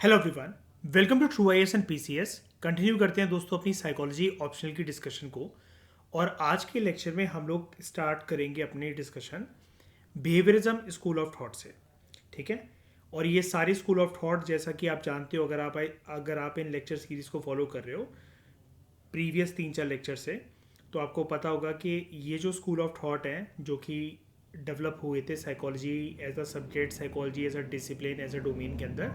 Hello everyone, welcome to true IAS and PCS. Continue करते हैं दोस्तों अपनी साइकोलॉजी ऑप्शनल की डिस्कशन को। और आज के लेक्चर में हम लोग स्टार्ट करेंगे अपनी discussion behaviourism school of thought से। ठीक है। और ये सारी स्कूल ऑफ थॉट जैसा कि आप जानते हो, अगर आप इन लेक्चर सीरीज को फॉलो कर रहे हो प्रीवियस 3-4 लेक्चर से, तो आपको पता होगा कि ये जो स्कूल ऑफ थॉट हैं जो कि डेवलप हुए थे psychology as a subject, psychology as a discipline, as a domain के अंदर,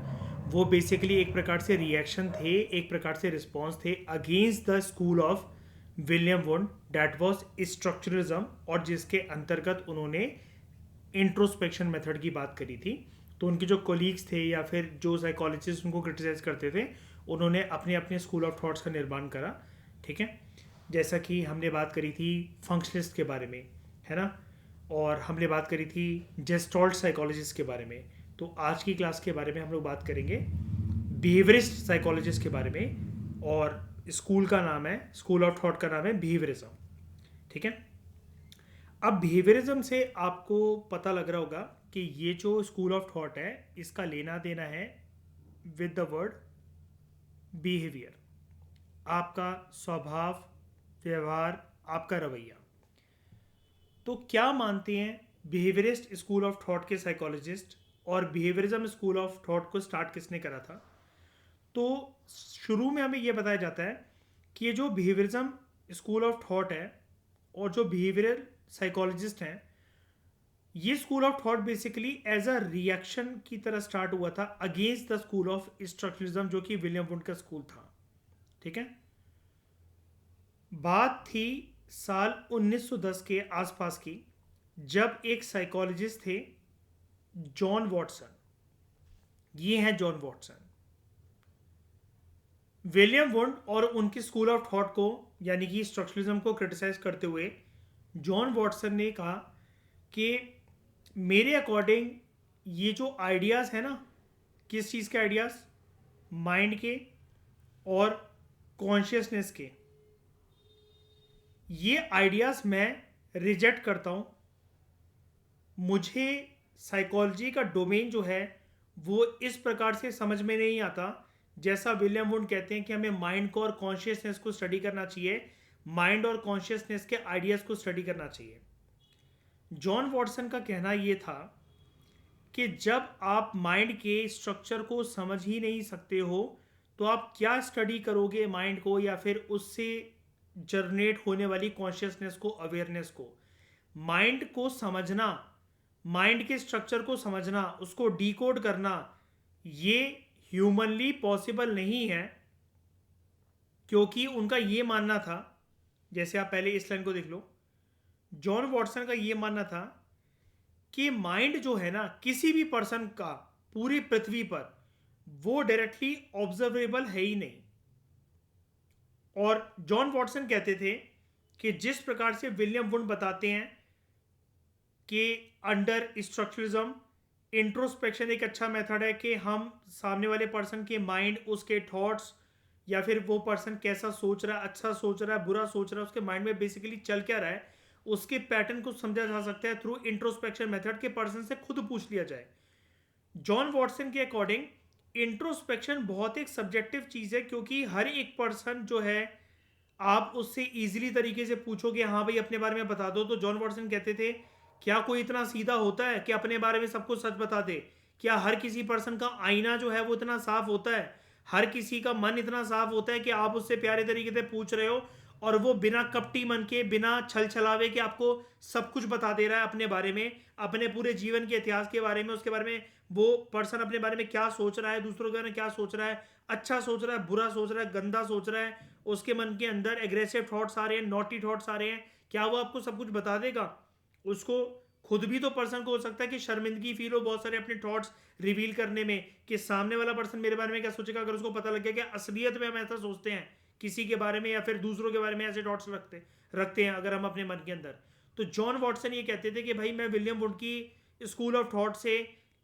वो बेसिकली एक प्रकार से रिएक्शन थे, एक प्रकार से रिस्पॉन्स थे against the school of William wound that was structuralism, और जिसके अंतर्गत उन्होंने इंट्रोस्पेक्शन मेथड की बात करी थी। तो उनके जो कोलीग्स थे या फिर जो साइकोलॉजिस्ट उनको क्रिटिसाइज करते थे, उन्होंने अपने अपने स्कूल ऑफ थॉट्स का निर्माण करा। ठीक है। जैसा कि हमने बात करी थी फंक्शनिस्ट के बारे में, है ना, और हमने बात करी थी जेस्टॉल्ट साइकोलॉजिस्ट के बारे में। तो आज की क्लास के बारे में हम लोग बात करेंगे बिहेवियरिस्ट साइकोलॉजिस्ट के बारे में, और स्कूल ऑफ थॉट का नाम है बिहेवियरिज्म। ठीक है। अब बिहेवियरिज्म से आपको पता लग रहा होगा कि ये जो स्कूल ऑफ थॉट है इसका लेना देना है विद द वर्ड बिहेवियर, आपका स्वभाव, व्यवहार, आपका रवैया। तो क्या मानते हैं बिहेवियरिस्ट स्कूल ऑफ थॉट के साइकोलॉजिस्ट, और बिहेवियरिज्म स्कूल ऑफ थॉट को स्टार्ट किसने करा था? तो शुरू में हमें यह बताया जाता है कि ये जो बिहेवियरिज्म स्कूल ऑफ थॉट है और जो बिहेवियरल साइकोलॉजिस्ट हैं, ये school of thought basically as a reaction की तरह स्टार्ट हुआ था against the school of structuralism, जो कि विलियम वुंड का स्कूल था। ठीक है। बात थी साल 1910 के आसपास की, जब एक साइकोलॉजिस्ट थे जॉन वॉटसन। ये हैं जॉन वॉटसन। विलियम वुंड और उनकी स्कूल ऑफ थॉट को यानी कि स्ट्रक्चरलिज्म को क्रिटिसाइज करते हुए जॉन वॉटसन ने कहा कि मेरे अकॉर्डिंग ये जो आइडियाज़ है ना, किस चीज़ के आइडियाज़? माइंड के और कॉन्शियसनेस के, ये आइडियाज़ मैं रिजेक्ट करता हूँ। मुझे साइकोलॉजी का डोमेन जो है वो इस प्रकार से समझ में नहीं आता जैसा विलियम वुंड कहते हैं कि हमें माइंड को और कॉन्शियसनेस को स्टडी करना चाहिए, माइंड और कॉन्शियसनेस के आइडियाज़ को स्टडी करना चाहिए। जॉन वॉटसन का कहना ये था कि जब आप माइंड के स्ट्रक्चर को समझ ही नहीं सकते हो तो आप क्या स्टडी करोगे माइंड को, या फिर उससे जनरेट होने वाली कॉन्शियसनेस को, अवेयरनेस को? माइंड को समझना, माइंड के स्ट्रक्चर को समझना, उसको डिकोड करना, ये ह्यूमनली पॉसिबल नहीं है। क्योंकि उनका ये मानना था, जैसे आप पहले इस लाइन को देख लो, जॉन वॉटसन का ये मानना था कि माइंड जो है ना किसी भी पर्सन का पूरी पृथ्वी पर, वो डायरेक्टली ऑब्जर्वेबल है ही नहीं। और जॉन वॉटसन कहते थे कि जिस प्रकार से विलियम वुंड बताते हैं कि अंडर स्ट्रक्चरलिज्म इंट्रोस्पेक्शन एक अच्छा मेथड है कि हम सामने वाले पर्सन के माइंड, उसके थॉट्स, या फिर वो पर्सन कैसा सोच रहा है, अच्छा सोच रहा है, बुरा सोच रहा है, उसके माइंड में बेसिकली चल क्या रहा है, उसके पैटर्न को समझा जा सकता है थ्रू इंट्रोस्पेक्शन मेथड के पर्सन से खुद पूछ लिया जाए। जॉन वॉटसन के अकॉर्डिंग इंट्रोस्पेक्शन बहुत एक सब्जेक्टिव चीज़ है, क्योंकि हर एक पर्सन जो है आप उससे इजीली तरीके से पूछोगे हाँ भाई अपने बारे में बता दो, तो जॉन वॉटसन कहते थे क्या कोई इतना सीधा होता है कि अपने बारे में सबको सच बता दे? क्या हर किसी पर्सन का आईना जो है वो इतना साफ होता है? हर किसी का मन इतना साफ होता है कि आप उससे प्यारे तरीके से पूछ रहे हो और वो बिना कपटी मन के, बिना छल छलावे के आपको सब कुछ बता दे रहा है अपने बारे में, अपने पूरे जीवन के इतिहास के बारे में, उसके बारे में, वो पर्सन अपने बारे में क्या सोच रहा है, दूसरों के बारे में क्या सोच रहा है, अच्छा सोच रहा है, बुरा सोच रहा है, गंदा सोच रहा है, उसके मन के अंदर एग्रेसिव थॉट्स आ रहे हैं, नॉटी थॉट्स आ रहे हैं, क्या वो आपको सब कुछ बता देगा? उसको खुद भी तो पर्सन को हो सकता है कि शर्मिंदगी फील हो बहुत सारे अपने थॉट्स रिवील करने में, कि सामने वाला पर्सन मेरे बारे में क्या सोचेगा अगर उसको पता लग गया कि असलियत में हम ऐसा सोचते हैं किसी के बारे में, या फिर दूसरों के बारे में ऐसे थॉट्स रखते हैं अगर हम अपने मन के अंदर। तो जॉन वॉटसन ये कहते थे कि भाई मैं विलियम वुड की स्कूल ऑफ थॉट से,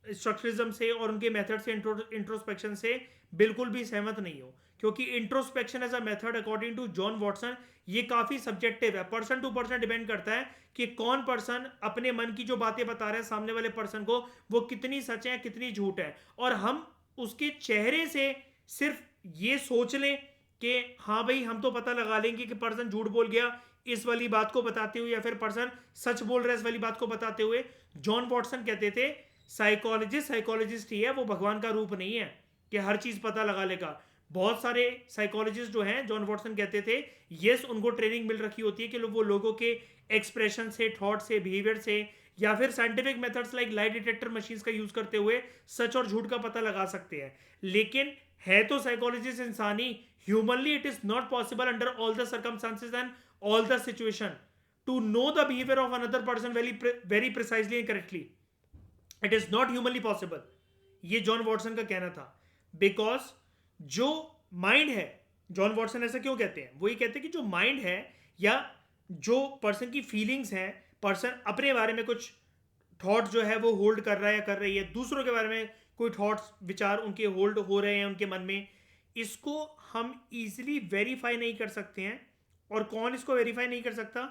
स्ट्रक्चरलिज्म से और उनके मेथड से, इंट्रोस्पेक्शन से बिल्कुल भी सहमत नहीं हो, क्योंकि introspection as a method according to John Watson ये काफी सब्जेक्टिव है, पर्सन टू पर्सन डिपेंड करता है कि कौन पर्सन अपने मन की जो बातें बता रहा है सामने वाले पर्सन को, वो कितनी सच है कितनी झूठ है। और हम उसके चेहरे से सिर्फ ये सोच लें कि हाँ भाई हम तो पता लगा लेंगे कि पर्सन झूठ बोल गया इस वाली बात को बताते हुए, या फिर पर्सन सच बोल रहा है इस वाली बात को बताते हुए। जॉन वॉटसन कहते थे साइकोलॉजिस्ट ही है, वो भगवान का रूप नहीं है कि हर चीज पता लगा लेगा। बहुत सारे साइकोलॉजिस्ट जो हैं, जॉन वॉटसन कहते थे, यस उनको ट्रेनिंग मिल रखी होती है कि वो लोगों के एक्सप्रेशन से, थॉट से, बिहेवियर से, या फिर scientific methods like lie detector machines का यूज करते हुए सच और झूठ का पता लगा सकते हैं। लेकिन है तो साइकोलॉजिस्ट इंसानी, humanly it is not possible under all the circumstances and all the situation to know the behaviour of another person very precisely and correctly. It is not humanly possible, ये जॉन वॉटसन का कहना था। Because जो mind है, John Watson ऐसा क्यों कहते हैं, वो ये कहते हैं कि जो माइंड है या जो पर्सन की फीलिंग्स हैं, पर्सन अपने बारे में कुछ थॉट जो है वो होल्ड कर रहा है या कर रही है, दूसरों के बारे में कोई थॉट्स विचार उनके होल्ड हो रहे हैं उनके मन में, इसको हम इजीली वेरीफाई नहीं कर सकते हैं। और कौन इसको वेरीफाई नहीं कर सकता?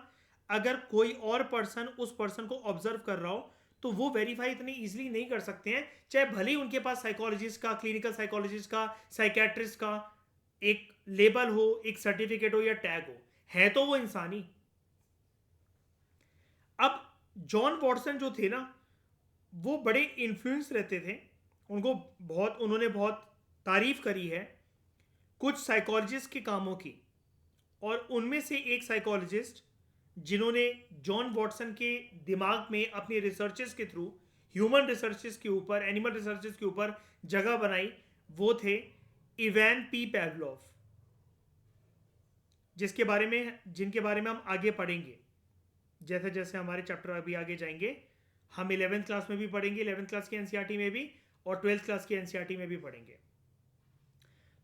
अगर कोई और पर्सन उस पर्सन को ऑब्जर्व कर रहा हो तो वो वेरीफाई इतनी इजीली नहीं कर सकते हैं, चाहे भले ही उनके पास साइकोलॉजिस्ट का, क्लिनिकल साइकोलॉजिस्ट का, साइकेट्रिस्ट का एक लेबल हो, एक सर्टिफिकेट हो या टैग हो, है तो वो इंसानी। अब जॉन वॉटसन जो थे ना, वो बड़े इन्फ्लुएंस रहते थे, उन्होंने बहुत तारीफ करी है कुछ साइकोलॉजिस्ट के कामों की। और उनमें से एक साइकोलॉजिस्ट जिन्होंने जॉन वॉटसन के दिमाग में अपनी रिसर्चेस के थ्रू, ह्यूमन रिसर्चेस के ऊपर, एनिमल रिसर्चेस के ऊपर जगह बनाई, वो थे इवान पी पैवलोव, जिनके बारे में हम आगे पढ़ेंगे। जैसे जैसे हमारे चैप्टर अभी आगे जाएंगे, हम 11th क्लास में भी पढ़ेंगे, 11th क्लास की एनसीईआरटी में भी, और 12th क्लास की एनसीईआरटी में भी पढ़ेंगे।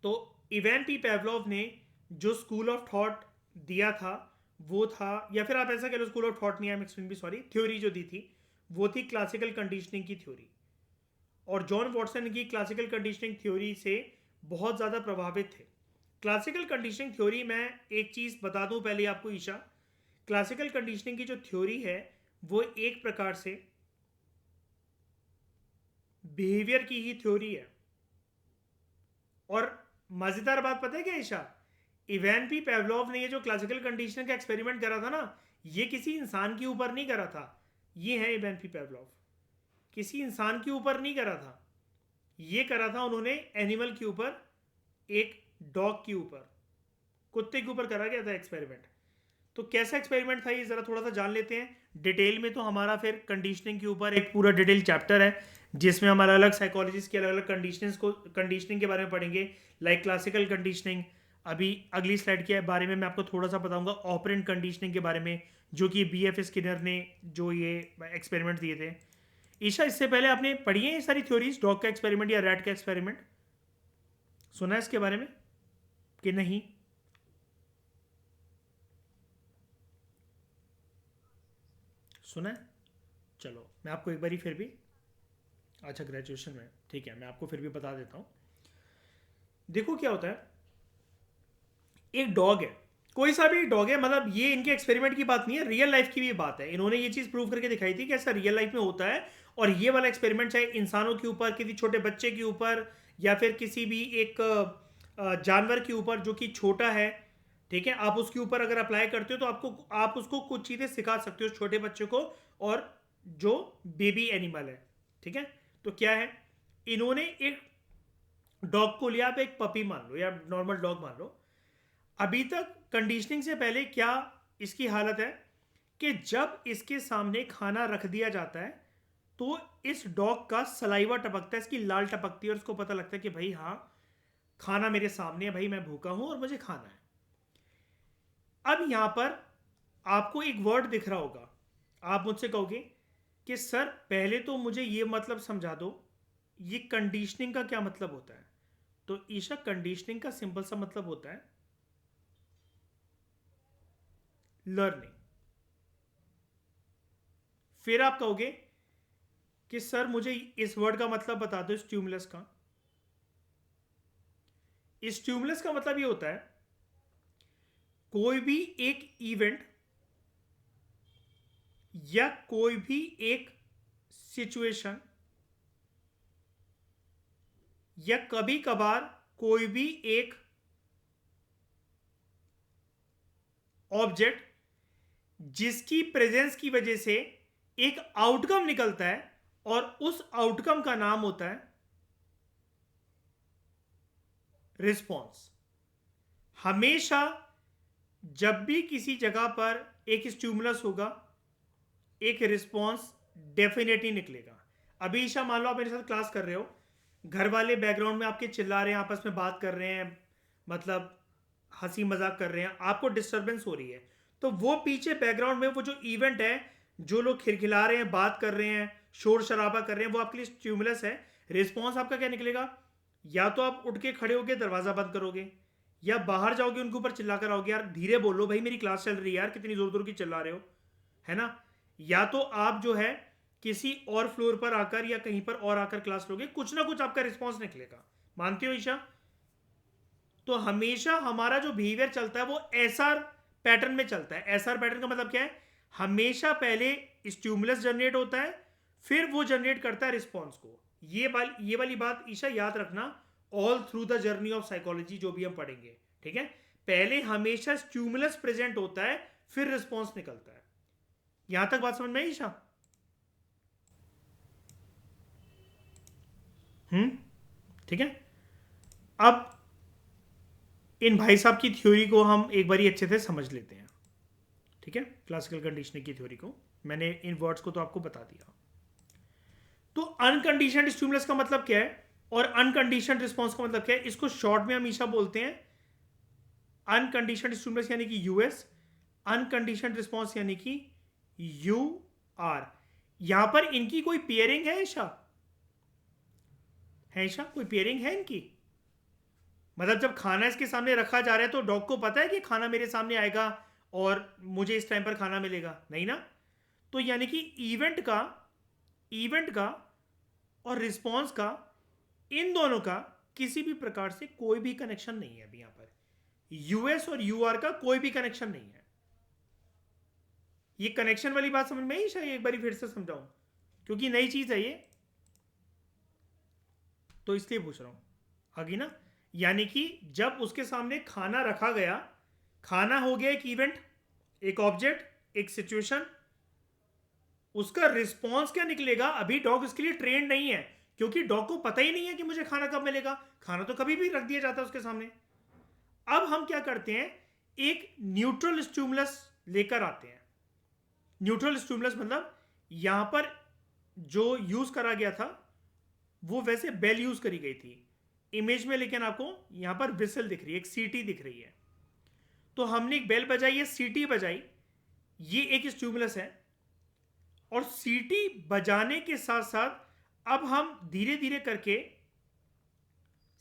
तो इवान पी पैवलोव ने जो स्कूल ऑफ थॉट दिया था वो था, या फिर आप ऐसा कह लो स्कूल ऑफ थॉट नहीं, आई एम एक्सप्लेन भी सॉरी, थ्योरी जो दी थी वो थी क्लासिकल कंडीशनिंग की थ्योरी। और जॉन वॉटसन की क्लासिकल कंडीशनिंग थ्योरी से बहुत ज़्यादा प्रभावित थे। क्लासिकल कंडीशनिंग थ्योरी में एक चीज़ बता दूं पहले आपको ईशा, क्लासिकल कंडीशनिंग की जो थ्योरी है वो एक प्रकार से बिहेवियर की ही थ्योरी है। और मजेदार बात पता है क्या ईशा, इवान पी पेवलोव ने ये जो क्लासिकल कंडीशनिंग का एक्सपेरिमेंट करा था ना, ये किसी इंसान के ऊपर नहीं करा था। ये है इवान पी पेवलोव, किसी इंसान के ऊपर नहीं करा था, ये करा था उन्होंने एनिमल के ऊपर, एक डॉग के ऊपर, कुत्ते के ऊपर करा गया था एक्सपेरिमेंट। तो कैसा एक्सपेरिमेंट था ये जरा थोड़ा सा जान लेते हैं डिटेल में। तो हमारा फिर कंडीशनिंग के ऊपर एक पूरा डिटेल चैप्टर है जिसमें हमारा अलग साइकोलॉजिस्ट की अलग अलग कंडीशनिंग के बारे में पढ़ेंगे, लाइक क्लासिकल कंडीशनिंग। अभी अगली स्लाइड के बारे में मैं आपको थोड़ा सा बताऊंगा ऑपरेंट कंडीशनिंग के बारे में, जो कि BF स्किनर ने जो ये एक्सपेरिमेंट दिए थे। ईशा, इससे पहले आपने पढ़ी है ये सारी थ्योरीज, डॉग का एक्सपेरिमेंट या रैट का एक्सपेरिमेंट, सुना है इसके बारे में कि नहीं? सुना है? चलो मैं आपको एक बारी फिर भी, अच्छा ग्रेजुएशन में, ठीक है, मैं आपको फिर भी बता देता हूँ। देखो क्या होता है, एक डॉग है, कोई सा भी डॉग है, मतलब ये इनके एक्सपेरिमेंट की बात नहीं है, रियल लाइफ की भी बात है। इन्होंने ये चीज़ प्रूव करके दिखाई थी कि ऐसा रियल लाइफ में होता है। और ये वाला एक्सपेरिमेंट चाहे इंसानों के ऊपर, किसी छोटे बच्चे के ऊपर, या फिर किसी भी एक जानवर के ऊपर जो कि छोटा है, ठीक है, आप उसके ऊपर अगर अप्लाई करते हो तो आप उसको कुछ चीज़ें सिखा सकते हो, छोटे बच्चे को और जो बेबी एनिमल है, ठीक है। तो क्या है, इन्होंने एक डॉग को लिया, आप एक पपी मान लो या नॉर्मल डॉग मान लो। अभी तक कंडीशनिंग से पहले क्या इसकी हालत है कि जब इसके सामने खाना रख दिया जाता है तो इस डॉग का सलाइवा टपकता है, इसकी लाल टपकती है और उसको पता लगता है कि भाई हाँ, खाना मेरे सामने है, भाई मैं भूखा हूं और मुझे खाना है। अब यहां पर आपको एक वर्ड दिख रहा होगा, आप मुझसे कहोगे कि सर पहले तो मुझे ये मतलब समझा दो, ये कंडीशनिंग का क्या मतलब होता है? तो ईशा, कंडीशनिंग का सिंपल सा मतलब होता है लर्निंग। फिर आप कहोगे कि सर मुझे इस वर्ड का मतलब बता दो, स्टिमुलस का। स्टिमुलस का मतलब ये होता है कोई भी एक इवेंट या कोई भी एक सिचुएशन या कभी कभार कोई भी एक ऑब्जेक्ट जिसकी प्रेजेंस की वजह से एक आउटकम निकलता है और उस आउटकम का नाम होता है रिस्पॉन्स। हमेशा जब भी किसी जगह पर एक स्टिमुलस होगा एक रिस्पॉन्स डेफिनेटली निकलेगा। अभी ईशा मान लो आप मेरे साथ क्लास कर रहे हो, घर वाले बैकग्राउंड में आपके चिल्ला रहे हैं, आपस में बात कर रहे हैं, मतलब हंसी मजाक कर रहे हैं, आपको डिस्टर्बेंस हो रही है, तो वो पीछे बैकग्राउंड में वो जो इवेंट है, जो लोग खिलखिला रहे हैं, बात कर रहे हैं, शोर शराबा कर रहे हैं, वो आपके लिए स्टिमुलस है। रिस्पॉन्स आपका क्या निकलेगा? या तो आप उठ के खड़े होकर दरवाजा बंद करोगे, या बाहर जाओगे उनके ऊपर चिल्लाकर आओगे, यार धीरे बोलो भाई मेरी क्लास चल रही है यार, कितनी जोर जोर की चिल्ला रहे हो, है ना। या तो आप जो है किसी और फ्लोर पर आकर या कहीं पर और आकर क्लास लोगे, कुछ ना कुछ आपका रिस्पॉन्स निकलेगा। मानते हो ईशा? तो हमेशा हमारा जो बिहेवियर चलता है वो एसआर पैटर्न में चलता है। एसआर पैटर्न का मतलब क्या है? हमेशा पहले स्टिमुलस जनरेट होता है, फिर वो जनरेट करता है रिस्पॉन्स को। ये वाली बात ईशा याद रखना all through the journey of psychology, जो भी हम पढ़ेंगे, ठीक है। पहले हमेशा स्टिमुलस प्रेजेंट होता है, फिर रिस्पॉन्स निकलता है। यहां तक बात समझ में आई ईशा? ठीक है। अब इन भाई साहब की थ्योरी को हम एक बारी अच्छे से समझ लेते हैं, ठीक है। क्लासिकल कंडीशनिंग की थ्योरी को मैंने इन वर्ड्स को तो आपको बता दिया। तो अनकंडीशनड स्टिमुलस का मतलब क्या है और अनकंडीशनड रिस्पॉन्स का मतलब क्या है, इसको शॉर्ट में हमेशा बोलते हैं अनकंडीशनड स्टिमुलस यानी कि यूएस, अनकंडीशनड रिस्पॉन्स यानी कि यू आर। यहां पर इनकी कोई पेयरिंग है ईशा? है ईशा, कोई पेयरिंग है इनकी? मतलब जब खाना इसके सामने रखा जा रहा है तो डॉग को पता है कि खाना मेरे सामने आएगा और मुझे इस टाइम पर खाना मिलेगा? नहीं ना। तो यानी कि इवेंट का और रिस्पॉन्स का, इन दोनों का किसी भी प्रकार से कोई भी कनेक्शन नहीं है। अभी यहां पर यूएस और यूआर का कोई भी कनेक्शन नहीं है। ये कनेक्शन वाली बात समझ में आई शायद? एक बार फिर से समझाऊं क्योंकि नई चीज है ये, तो इसलिए पूछ रहा हूं आगे ना। यानी कि जब उसके सामने खाना रखा गया, खाना हो गया एक इवेंट, एक ऑब्जेक्ट, एक सिचुएशन, उसका रिस्पॉन्स क्या निकलेगा? अभी डॉग इसके लिए ट्रेंड नहीं है, क्योंकि डॉग को पता ही नहीं है कि मुझे खाना कब मिलेगा। खाना तो कभी भी रख दिया जाता है उसके सामने। अब हम क्या करते हैं, एक न्यूट्रल स्टिमुलस लेकर आते हैं। न्यूट्रल स्टिमुलस मतलब यहां पर जो यूज करा गया था वो वैसे बेल यूज करी गई थी इमेज में, लेकिन आपको यहां पर विसल दिख रही है, एक सीटी दिख रही है। तो हमने एक बेल बजाई है, सीटी बजाई, ये एक स्टिमुलस है। और सीटी बजाने के साथ साथ अब हम धीरे धीरे करके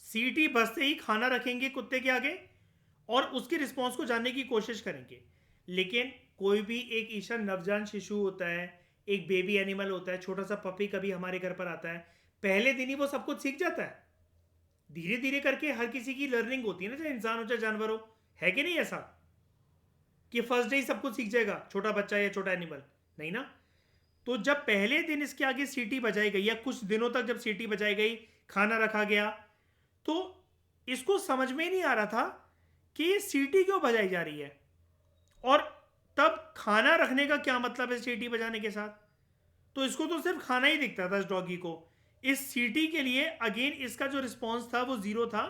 सीटी बजते ही खाना रखेंगे कुत्ते के आगे और उसके रिस्पॉन्स को जानने की कोशिश करेंगे। लेकिन कोई भी एक ईशा नवजान शिशु होता है, एक बेबी एनिमल होता है, छोटा सा पपी कभी हमारे घर पर आता है, पहले दिन ही वो सब कुछ सीख जाता है। धीरे धीरे करके हर किसी की लर्निंग होती है ना, चाहे इंसान हो चाहे जानवर हो, है कि नहीं ऐसा कि फर्स्ट डे ही सब कुछ सीख जाएगा छोटा बच्चा या छोटा एनिमल? नहीं ना। तो जब पहले दिन इसके आगे सीटी बजाई गई या कुछ दिनों तक जब सीटी बजाई गई, खाना रखा गया, तो इसको समझ में ही नहीं आ रहा था कि ये सीटी क्यों बजाई जा रही है और तब खाना रखने का क्या मतलब है सीटी बजाने के साथ। तो इसको तो सिर्फ खाना ही दिखता था इस डॉगी को। इस सीटी के लिए अगेन इसका जो रिस्पॉन्स था वो जीरो था।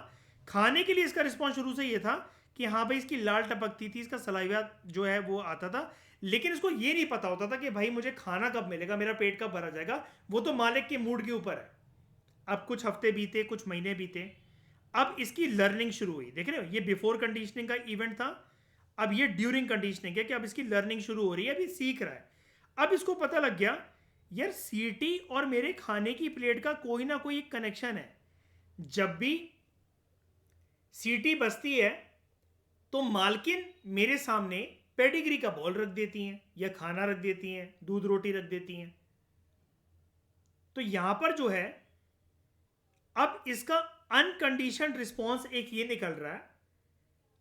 खाने के लिए इसका रिस्पॉन्स शुरू से ये था कि हाँ भाई इसकी लाल टपकती थी, इसका सलाइवा जो है वो आता था, लेकिन इसको ये नहीं पता होता था कि भाई मुझे खाना कब मिलेगा, मेरा पेट कब भरा जाएगा। वो तो मालिक के मूड के ऊपर है। अब कुछ हफ्ते बीते, कुछ महीने बीते, अब इसकी लर्निंग शुरू हुई। देख रहे हो, ये बिफोर कंडीशनिंग का इवेंट था, अब ये ड्यूरिंग कंडीशनिंग है कि अब इसकी लर्निंग शुरू हो रही है, अभी सीख रहा है। अब इसको पता लग गया यार सीटी और मेरे खाने की प्लेट का कोई ना कोई एक कनेक्शन है। जब भी सीटी बजती है तो मालकिन मेरे सामने पेडिग्री का बॉल रख देती हैं या खाना रख देती हैं, दूध रोटी रख देती हैं। तो यहां पर जो है अब इसका अनकंडीशनड रिस्पॉन्स एक ये निकल रहा है।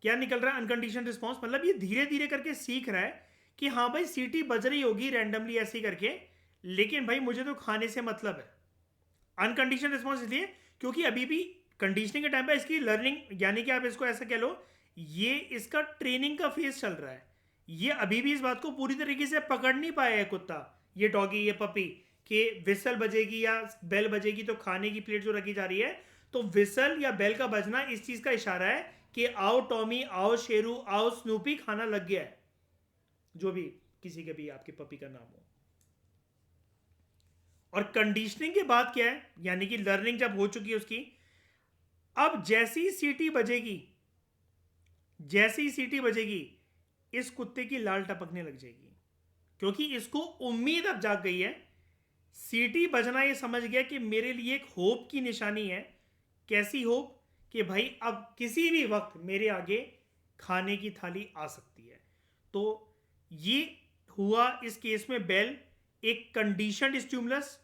क्या निकल रहा है? अनकंडीशनड रिस्पॉन्स मतलब ये धीरे धीरे करके सीख रहा है कि हाँ भाई सीटी बज रही होगी रैंडमली ऐसे करके, लेकिन भाई मुझे तो खाने से मतलब है। अनकंडीशनड रिस्पॉन्स इसलिए क्योंकि अभी भी कंडीशनिंग के टाइम पे इसकी लर्निंग, यानी कि आप इसको ऐसा कह लो, ये इसका ट्रेनिंग का फेज चल रहा है। ये अभी भी इस बात को पूरी तरीके से पकड़ नहीं पाया है कुत्ता, ये डॉगी, ये पपी, कि विसल बजेगी या बेल बजेगी तो खाने की प्लेट जो रखी जा रही है, तो विसल या बेल का बजना इस चीज का इशारा है कि आओ टॉमी, आओ शेरू, आओ स्नूपी, खाना लग गया है, जो भी किसी के भी आपके पपी का नाम हो। और कंडीशनिंग के बाद क्या है, यानी कि लर्निंग जब हो चुकी है उसकी, अब जैसी सीटी बजेगी, जैसे ही सीटी बजेगी, इस कुत्ते की लाल टपकने लग जाएगी, क्योंकि इसको उम्मीद अब जाग गई है। सीटी बजना ये समझ गया कि मेरे लिए एक होप की निशानी है। कैसी होप? कि भाई अब किसी भी वक्त मेरे आगे खाने की थाली आ सकती है। तो ये हुआ इस केस में बेल, एक कंडीशनड स्टिमुलस,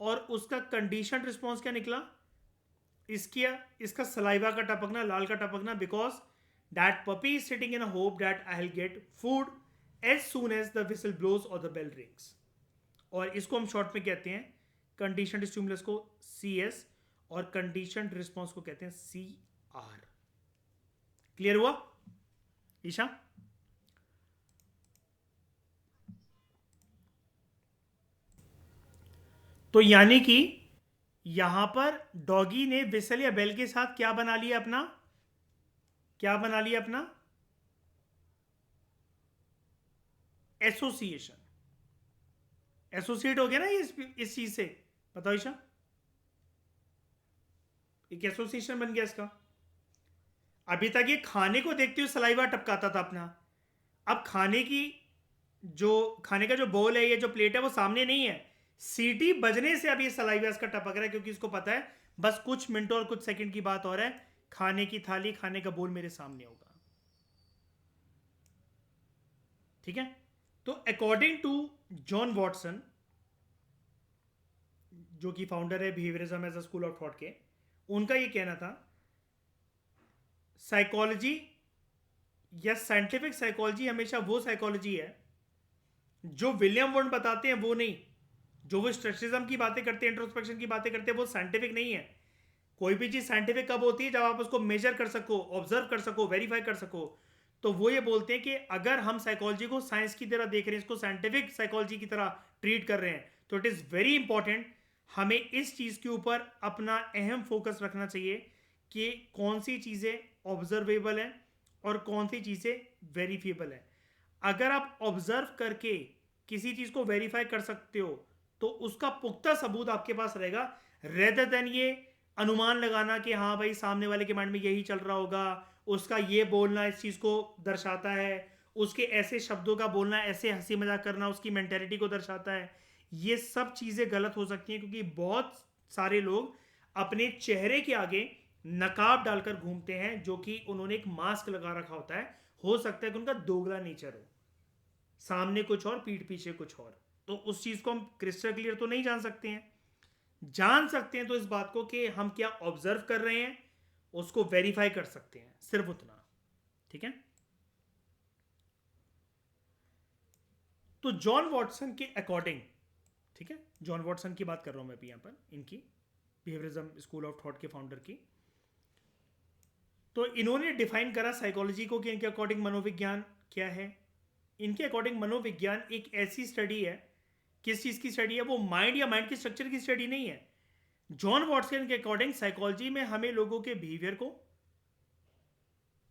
और उसका कंडीशनड रिस्पॉन्स क्या निकला? इसका सलाइवा का टपकना, लाल का टपकना, because that puppy is sitting in a hope that I will get food as soon as the whistle blows और द बेल रिंग्स। और इसको हम शॉर्ट में कहते हैं, कंडीशनड स्टिमुलस को CS और कंडीशनड रिस्पॉन्स को कहते हैं CR। क्लियर हुआ ईशा? तो यानी कि यहां पर डॉगी ने विसल या बेल के साथ क्या बना लिया अपना, क्या बना लिया अपना? एसोसिएशन। एसोसिएट हो गया ना ये इस चीज से, बताओ ईशा, एक एसोसिएशन बन गया इसका। अभी तक ये खाने को देखते हुए सलाइवा टपकाता था अपना, अब खाने का जो बोल है, ये जो प्लेट है, वो सामने नहीं है। सीटी बजने से अब ये सलाइवा इसका टपक रहा है, क्योंकि इसको पता है बस कुछ मिनटों और कुछ सेकंड की बात और है, खाने की थाली, खाने का बोल मेरे सामने होगा। ठीक है? तो अकॉर्डिंग टू जॉन वॉटसन, जो कि फाउंडर है behaviourism as a school of thought के, उनका ये कहना था, साइकोलॉजी या साइंटिफिक साइकोलॉजी हमेशा वो साइकोलॉजी है जो विलियम वुंड बताते हैं, वो नहीं। जो वो स्ट्रेचिज्म की बातें करते हैं, इंट्रोस्पेक्शन की बातें करते हैं, वो साइंटिफिक नहीं है। कोई भी चीज साइंटिफिक कब होती है? जब आप उसको मेजर कर सको, ऑब्जर्व कर सको, वेरीफाई कर सको। तो वो ये बोलते हैं कि अगर हम साइकोलॉजी को साइंस की तरह देख रहे हैं, इसको साइंटिफिक साइकोलॉजी की तरह ट्रीट कर रहे हैं, तो इट इज वेरी इंपॉर्टेंट, हमें इस चीज के ऊपर अपना अहम फोकस रखना चाहिए कि कौन सी चीजें ऑब्जर्वेबल है और कौन सी चीजें वेरीफिएबल है। अगर आप ऑब्जर्व करके किसी चीज को वेरीफाई कर सकते हो, तो उसका पुख्ता सबूत आपके पास रहेगा, रेदर देन ये अनुमान लगाना कि हाँ भाई सामने वाले के माइंड में यही चल रहा होगा, उसका ये बोलना इस चीज को दर्शाता है, उसके ऐसे शब्दों का बोलना, ऐसे हंसी मजाक करना उसकी मेंटेलिटी को दर्शाता है। ये सब चीजें गलत हो सकती हैं, क्योंकि बहुत सारे लोग अपने चेहरे के आगे नकाब डालकर घूमते हैं, जो कि उन्होंने एक मास्क लगा रखा होता है। हो सकता है कि उनका दोगला नेचर हो, सामने कुछ और पीठ पीछे कुछ और। तो उस चीज को हम क्रिस्टल क्लियर तो नहीं जान सकते हैं। जान सकते हैं तो इस बात को कि हम क्या ऑब्जर्व कर रहे हैं, उसको वेरीफाई कर सकते हैं, सिर्फ उतना। ठीक है? तो जॉन वॉटसन के अकॉर्डिंग, ठीक है, जॉन वॉटसन की बात कर रहा हूं मैं अभी यहां पर, इनकी बिहेवियरिज्म स्कूल ऑफ थॉट के फाउंडर की। तो इन्होंने डिफाइन करा साइकोलॉजी को कि इनके अकॉर्डिंग मनोविज्ञान क्या है। इनके अकॉर्डिंग मनोविज्ञान एक ऐसी स्टडी है, किस चीज की स्टडी है? वो माइंड या माइंड के स्ट्रक्चर की स्टडी नहीं है। जॉन वॉटसन के अकॉर्डिंग साइकोलॉजी में हमें लोगों के बिहेवियर को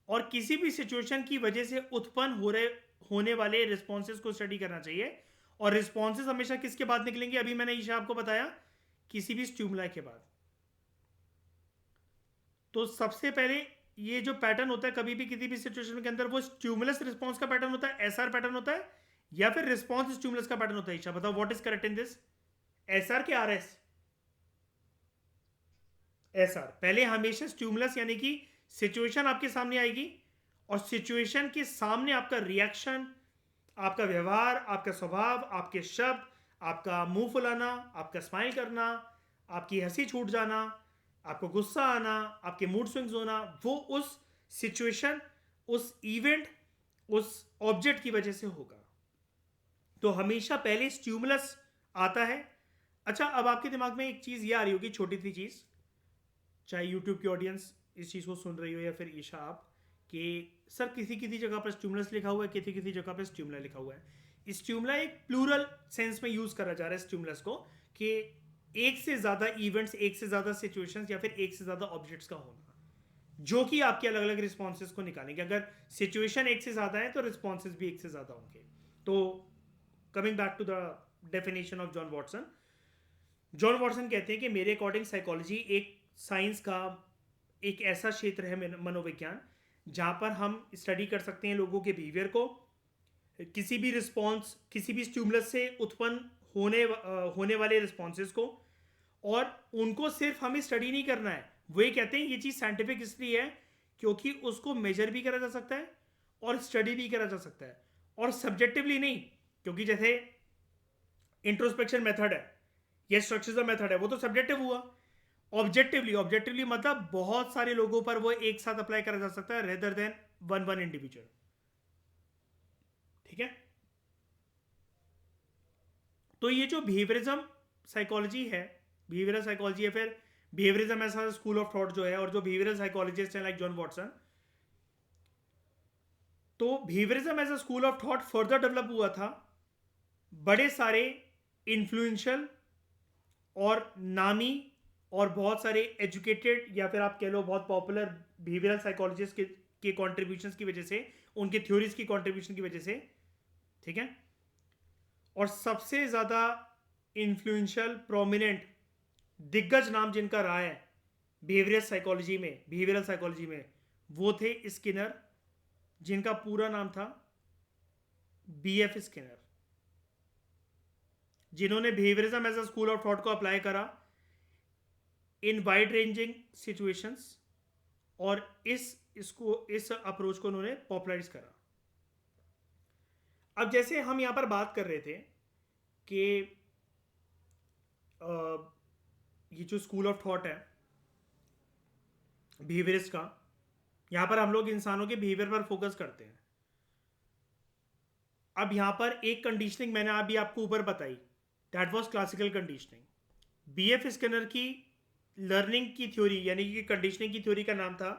और किसी भी सिचुएशन की वजह से उत्पन्न होने वाले रिस्पॉन्सेज को स्टडी करना चाहिए। और रिस्पॉन्सेज हमेशा किसके बाद निकलेंगे? अभी मैंने ईशा आपको बताया, किसी भी स्टिमुलाई के बाद। तो सबसे पहले ये जो पैटर्न होता है कभी भी किसी भी सिचुएशन के अंदर, वो स्टिमुलस रिस्पॉन्स का पैटर्न होता है, SR पैटर्न होता है, या फिर रिस्पॉन्स स्टिमुलस का पैटर्न होता है। ईशा बताओ, what is correct in this, SR के RS? SR। पहले हमेशा स्टिमुलस यानी कि सिचुएशन आपके सामने आएगी, और सिचुएशन के सामने आपका रिएक्शन, आपका व्यवहार, आपका स्वभाव, आपके शब्द, आपका मुंह फुलाना, आपका स्माइल करना, आपकी हंसी छूट जाना, आपको गुस्सा आना, आपके मूड स्विंग्स होना, वो उस सिचुएशन, उस इवेंट, उस ऑब्जेक्ट की वजह से होगा। तो हमेशा पहले स्टिमुलस आता है। अच्छा, अब आपके दिमाग में एक चीज ये आ रही होगी, छोटी सी चीज, चाहे यूट्यूब की ऑडियंस इस चीज़ को सुन रही हो या फिर ईशा आप, कि सर किसी किसी जगह पर स्टिमुलस लिखा हुआ है, किसी किसी जगह पर स्टिमुला लिखा हुआ है। स्टिमुला एक प्लूरल सेंस में यूज़ करा जा रहा है स्टिमुलस को, कि एक से ज़्यादा इवेंट्स, एक से ज़्यादा सिचुएशंस या फिर एक से ज़्यादा ऑब्जेक्ट्स का होना, जो कि आपके अलग अलग रिस्पॉन्सेज को निकालेंगे। अगर सिचुएशन एक से ज़्यादा है तो रिस्पॉन्सेज भी एक से ज़्यादा होंगे। तो coming back to the definition of John Watson कहते हैं कि मेरे अकॉर्डिंग साइकोलॉजी एक साइंस का एक ऐसा क्षेत्र है, मनोविज्ञान, जहाँ पर हम स्टडी कर सकते हैं लोगों के बिहेवियर को, किसी भी रिस्पॉन्स, किसी भी स्टिमुलस से उत्पन्न होने वाले रिस्पॉन्सेज को, और उनको सिर्फ हमें स्टडी नहीं करना है। वो ये कहते हैं ये चीज़ साइंटिफिक इसलिए है क्योंकि उसको मेजर भी करा जा सकता है और स्टडी भी करा जा सकता है, और सब्जेक्टिवली नहीं। क्योंकि जैसे इंट्रोस्पेक्शन मेथड है या स्ट्रक्चरल मेथड है, वो तो सब्जेक्टिव हुआ। ऑब्जेक्टिवली मतलब बहुत सारे लोगों पर वो एक साथ अप्लाई करा जा सकता है, रेदर देन वन इंडिविजुअल। ठीक है। तो ये जो बिहेवियरिज्म साइकोलॉजी है, बिहेवियरल साइकोलॉजी है, फिर बिहेवियरिज्म ऐसा स्कूल ऑफ थॉट जो है, और जो बिहेवियरल साइकोलॉजिस्ट हैं लाइक जॉन वॉटसन, तो behaviourism as a school of thought further develop हुआ था बड़े सारे इन्फ्लुएंशियल और नामी और बहुत सारे एजुकेटेड, या फिर आप कह लो बहुत पॉपुलर बिहेवियरल साइकोलॉजिस्ट के कॉन्ट्रीब्यूशन की वजह से, उनके थ्योरीज की कॉन्ट्रीब्यूशन की वजह से। ठीक है। और सबसे ज़्यादा इन्फ्लुएंशियल प्रोमिनेंट दिग्गज नाम जिनका रहा है बिहेवियरल साइकोलॉजी में, वो थे स्किनर, जिनका पूरा नाम था बीएफ स्किनर, जिन्होंने behaviourism as a school of thought को अप्लाई करा इन वाइड रेंजिंग सिचुएशंस, और इस अप्रोच को उन्होंने पॉपुलराइज करा। अब जैसे हम यहां पर बात कर रहे थे कि ये जो स्कूल ऑफ थॉट है बिहेवियरिस्ट का, यहां पर हम लोग इंसानों के बिहेवियर पर फोकस करते हैं। अब यहां पर एक कंडीशनिंग मैंने अभी आपको ऊपर बताई, that was classical conditioning. BF Skinner की लर्निंग की थ्योरी यानी कि कंडीशनिंग की थ्योरी का नाम था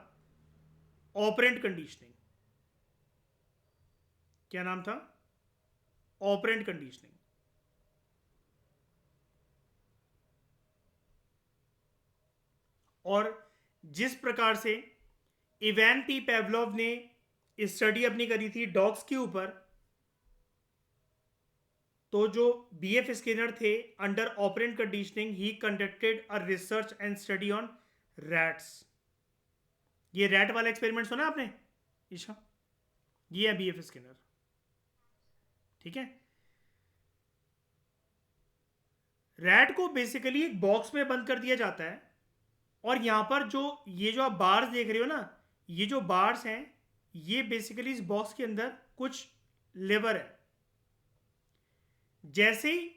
ऑपरेंट कंडीशनिंग। क्या नाम था? Operant conditioning. और जिस प्रकार से इवैन टी पेवलोव ने स्टडी अपनी करी थी डॉग्स के ऊपर, तो जो बीएफ स्किनर थे under operant conditioning he conducted a research and study on rats. ये रैट वाला एक्सपेरिमेंट सुना आपने ईशा? ये है बीएफ स्किनर। ठीक है। रैट को बेसिकली एक बॉक्स में बंद कर दिया जाता है, और यहां पर ये जो आप बार्स देख रहे हो ना, ये जो बार्स हैं, ये बेसिकली इस बॉक्स के अंदर कुछ लेवर है। जैसे ही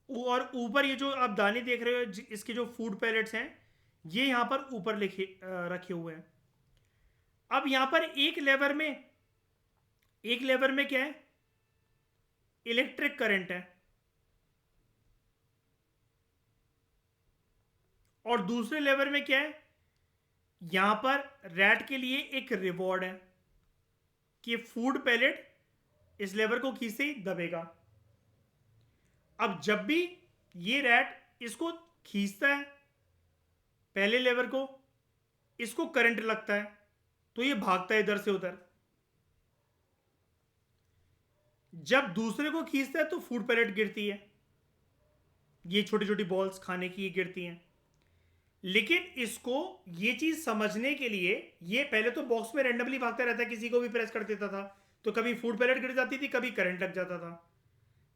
और ऊपर ये जो आप दाने देख रहे हो, इसके जो फूड पैलेट्स हैं, ये यहां पर ऊपर रखे हुए हैं। अब यहां पर एक लेवर में क्या है? इलेक्ट्रिक करंट है, और दूसरे लेवर में क्या है? यहां पर रैट के लिए एक रिवॉर्ड है कि फूड पैलेट इस लेवर को खींचते ही दबेगा। अब जब भी ये रैट इसको खींचता है पहले लेवर को, इसको करंट लगता है, तो ये भागता है इधर से उधर। जब दूसरे को खींचता है तो फूड पैलेट गिरती है, ये छोटी छोटी बॉल्स खाने की गिरती हैं। लेकिन इसको ये चीज समझने के लिए, ये पहले तो बॉक्स में रैंडमली भागता रहता है, किसी को भी प्रेस कर देता था तो कभी फूड पैलेट गिर जाती थी, कभी करंट लग जाता था।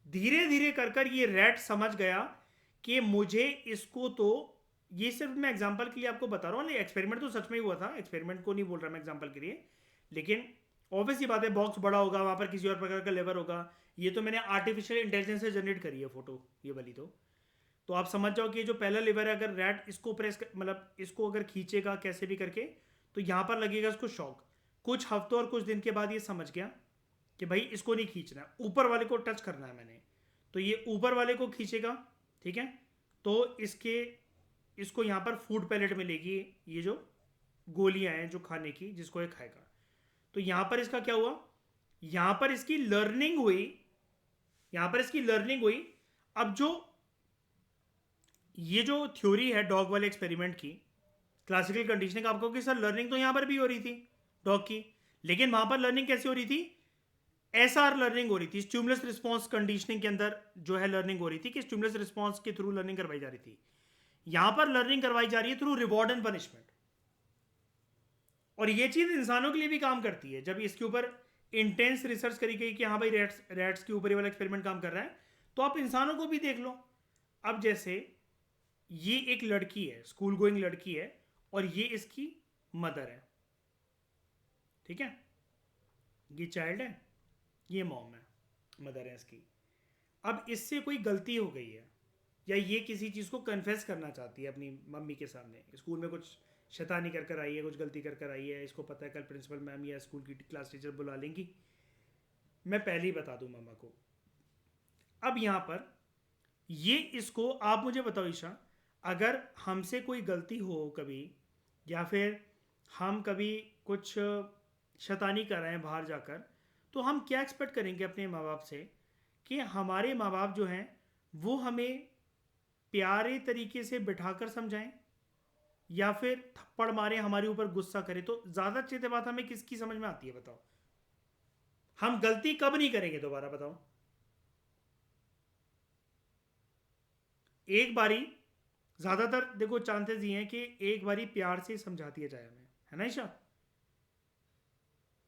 धीरे धीरे कर कर ये रैट समझ गया कि मुझे इसको, तो ये सिर्फ मैं एग्जांपल के लिए आपको बता रहा हूँ, एक्सपेरिमेंट तो सच में ही हुआ था, एक्सपेरिमेंट को नहीं बोल रहा मैं एग्जांपल के लिए। लेकिन ऑब्वियस ही बात है, बॉक्स बड़ा होगा, वहां पर किसी और प्रकार का लेवर होगा। ये तो मैंने आर्टिफिशियल इंटेलिजेंस से जनरेट करी है फोटो, ये वाली तो आप समझ जाओ कि ये जो पहला लेवर है, अगर रैट इसको मतलब इसको अगर खींचेगा कैसे भी करके, तो यहां पर लगेगा इसको शॉक। कुछ हफ्तों और कुछ दिन के बाद ये समझ गया कि भाई इसको नहीं खींचना है, ऊपर वाले को टच करना है मैंने, तो ये ऊपर वाले को खींचेगा। ठीक है। तो इसके इसको यहाँ पर फूड पैलेट मिलेगी, ये जो गोलियां हैं जो खाने की, जिसको ये खाएगा। तो यहां पर इसका क्या हुआ, यहां पर इसकी लर्निंग हुई, यहां पर इसकी लर्निंग हुई। अब जो ये जो थ्योरी है डॉग वाले एक्सपेरिमेंट की, क्लासिकल कंडीशनिंग, आपको कि सर लर्निंग तो यहां पर भी हो रही थी डॉग की, लेकिन वहां पर लर्निंग कैसे हो रही थी, एसआर लर्निंग हो रही थी, स्टिमुलस रिस्पॉन्स कंडीशनिंग के अंदर जो है लर्निंग हो रही थी कि स्टिमुलस रिस्पॉन्स के थ्रू लर्निंग करवाई जा रही थी। यहां पर लर्निंग करवाई जा रही है थ्रू रिवॉर्ड एंड पनिशमेंट। और ये चीज इंसानों के लिए भी काम करती है। जब इसके ऊपर इंटेंस रिसर्च करी गई कि हाँ भाई रैट्स के ऊपर ये वाला एक्सपेरिमेंट काम कर रहा है, तो आप इंसानों को भी देख लो। अब जैसे ये एक लड़की है, स्कूल गोइंग लड़की है, और ये इसकी मदर है, ठीक है, ये चाइल्ड है, ये मॉम है, मदर है इसकी। अब इससे कोई गलती हो गई है, या ये किसी चीज़ को कन्फेस करना चाहती है अपनी मम्मी के सामने, स्कूल में कुछ शैतानी कर कर आई है, कुछ गलती कर कर आई है, इसको पता है कल प्रिंसिपल मैम या स्कूल की क्लास टीचर बुला लेंगी, मैं पहले ही बता दूं मम्मा को। अब यहाँ पर ये इसको, आप मुझे बताओ ईशा, अगर हमसे कोई गलती हो कभी, या फिर हम कभी कुछ शैतानी कर रहे हैं बाहर जाकर, तो हम क्या एक्सपेक्ट करेंगे अपने माँ बाप से, कि हमारे माँ बाप जो हैं वो हमें प्यारे तरीके से बिठाकर समझाएं, या फिर थप्पड़ मारे हमारे ऊपर गुस्सा करे। तो ज्यादा अच्छी बात हमें किसकी समझ में आती है बताओ, हम गलती कब नहीं करेंगे दोबारा बताओ। एक बारी, ज्यादातर देखो चांसेस ये हैं कि एक बारी प्यार से समझा दिया जाए हमें, है ना ईशा,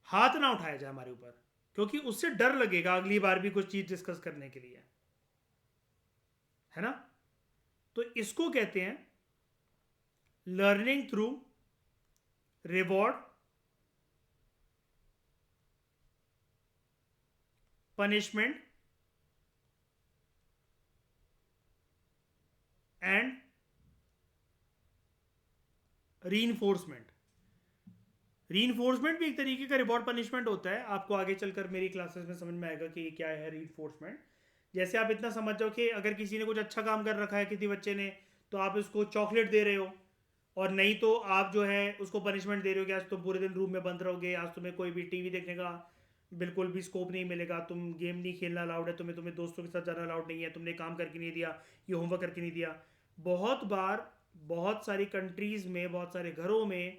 हाथ ना उठाया जाए हमारे ऊपर, क्योंकि उससे डर लगेगा अगली बार भी कुछ चीज डिस्कस करने के लिए, है ना। तो इसको कहते हैं learning through reward, punishment and reinforcement. Reinforcement भी एक तरीके का रिवॉर्ड पनिशमेंट होता है, आपको आगे चलकर मेरी क्लासेस में समझ में आएगा कि क्या है रीइंफोर्समेंट। जैसे आप इतना समझ जाओ कि अगर किसी ने कुछ अच्छा काम कर रखा है किसी बच्चे ने, तो आप उसको चॉकलेट दे रहे हो, और नहीं तो आप जो है उसको पनिशमेंट दे रहे हो कि आज तुम पूरे दिन रूम में बंद रहोगे, आज तुम्हें कोई भी टीवी देखने का बिल्कुल भी स्कोप नहीं मिलेगा, तुम गेम नहीं खेलना अलाउड है, तुम्हें तुम्हें दोस्तों के साथ जाना अलाउड नहीं है, तुमने काम करके नहीं दिया, ये होमवर्क करके नहीं दिया। बहुत बार बहुत सारी कंट्रीज़ में, बहुत सारे घरों में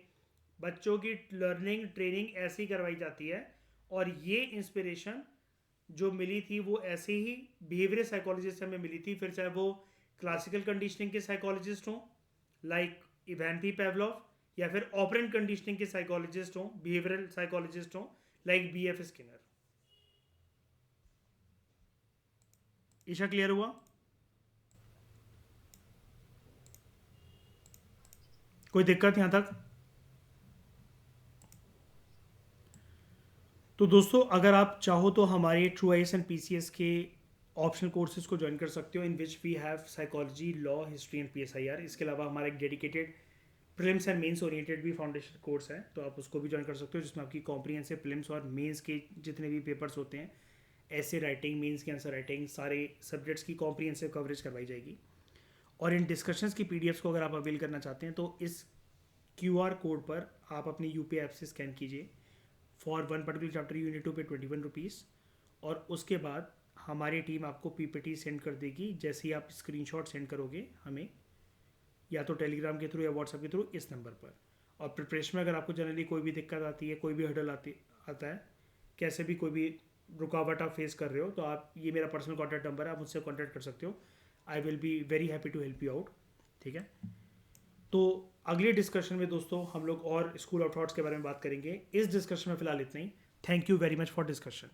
बच्चों की लर्निंग ट्रेनिंग ऐसी करवाई जाती है। और ये इंस्पिरेशन जो मिली थी वो ऐसे ही बिहेवियरल साइकोलॉजिस्ट से हमें मिली थी, फिर चाहे वो क्लासिकल कंडीशनिंग के साइकोलॉजिस्ट हों लाइक इवान पी पेवलोव, या फिर ऑपरेंट कंडीशनिंग के साइकोलॉजिस्ट हों, बिहेवियरल साइकोलॉजिस्ट हों like BF Skinner. Isha clear हुआ? कोई दिक्कत यहां तक? तो दोस्तों अगर आप चाहो तो हमारे ट्रू IAS एंड PCS के ऑप्शनल कोर्सेज को ज्वाइन कर सकते हो, in which we have psychology, law, history and PSIR। इसके अलावा हमारा एक dedicated prelims and mains oriented भी फाउंडेशन कोर्स है, तो आप उसको भी ज्वाइन कर सकते हो, जिसमें आपकी कॉम्प्रिहेंसिव प्रीलिम्स और मेंस के जितने भी पेपर्स होते हैं, ऐसे राइटिंग, मेंस की आंसर राइटिंग, सारे सब्जेक्ट्स की कॉम्प्रिहेंसिव कवरेज करवाई जाएगी। और इन डिस्कशंस की PDFs को अगर आप अवेल करना चाहते हैं तो इस QR कोड पर आप अपनी UPI ऐप से स्कैन कीजिए। For one particular chapter you need to pay 21 rupees, और उसके बाद हमारी टीम आपको PPT सेंड कर देगी। जैसे ही आप स्क्रीनशॉट सेंड करोगे हमें, या तो टेलीग्राम के थ्रू या व्हाट्सएप के थ्रू इस नंबर पर। और प्रिपरेशन में अगर आपको जनरली कोई भी दिक्कत आती है, कोई भी हर्डल आता है, कैसे भी कोई भी रुकावट आप फेस कर रहे हो, तो आप, ये मेरा पर्सनल कॉन्टैक्ट नंबर है, आप मुझसे कॉन्टैक्ट कर सकते हो। I will be very happy to help you out, ठीक है। तो अगले डिस्कशन में दोस्तों हम लोग और स्कूल ऑफ थॉट्स के बारे में बात करेंगे। इस डिस्कशन में फिलहाल इतना ही। Thank you very much for discussion.